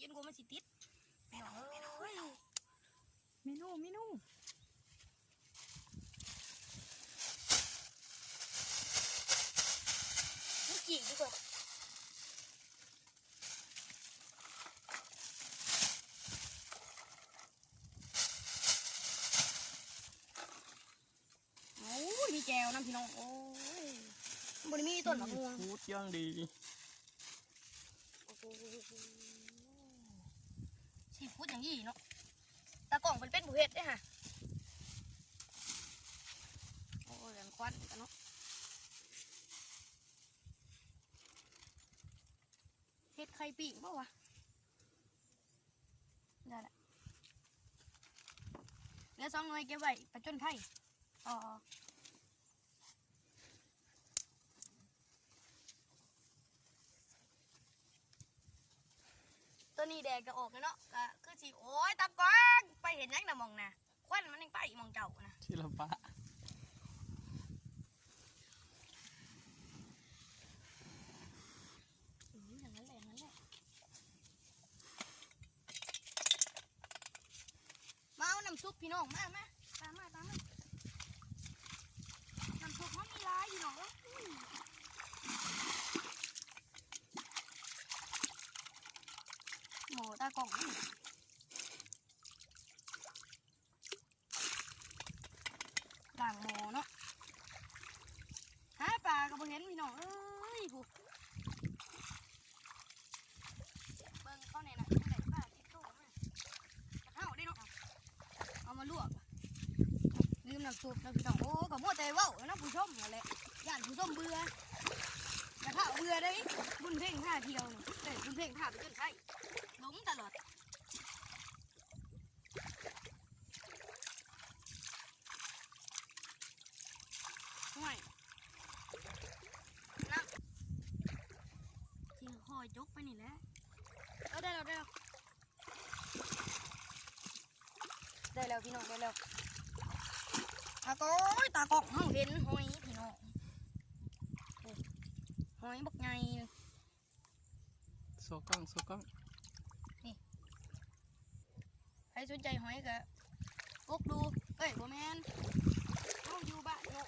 จนกว่ามันสิติดเมนูมันจีดีกว่าโอ้ยมีแก้วน้ำพี่น้องโอ้ยบริมีต้นมะม่วงพูดย่างดีสีฟูดอย่างนี้เนาะตากล่องเป็นผู้เห็ดได้ค่ะโอ้ยกันควันกันเนาะเห็ดไข่ปีกเปล่าวะได้ละเหลือ2 หน่วยเก็บไว้ไปจนไผ่อ๋อตัวนี้แดงก็ออกแล้วเนาะก็คือสิโอ้ยตับก้อนไปเห็นยังนะมองนะควันมันยังไปมองเจ้านะที่ละปะอย่างนั้นแหละมาเอาน้ำซุปพี่น้องมาตามมาน้ำซุปมันมีลายพี่น้องแล้วหมูตากล่องล่างหมูเนาะหาปลาก็บ่เห็นพี่น้องเอ้ยผู้เบิ่งเขาเนี่ยนะจังได๋ปลาติดโตมาเฮาได้เนาะเอามาลวกลืมน้ำซุปนะพี่น้องโอ้ก็มัวแต่เว้านะผู้ชมนั่นแหละย่านผู้ชมเบื่อแต่ถ้าเบื่อได้บุญเพ่งท่าเที่ยวนี่บุญเพ่งท่าไปจนไทยหลงตลอดห่วยน้ำที่คอยจกไปนี่แหละได้แล้วพี่น้องได้แล้วตากล่องเฮาเห็นหอยพี่น้องหอยบักใหญ่โซกล้องนี่ใครสนใจหอยก็กดูเอ้ยบ่แม่นเฮาอยู่บ้านเนาะ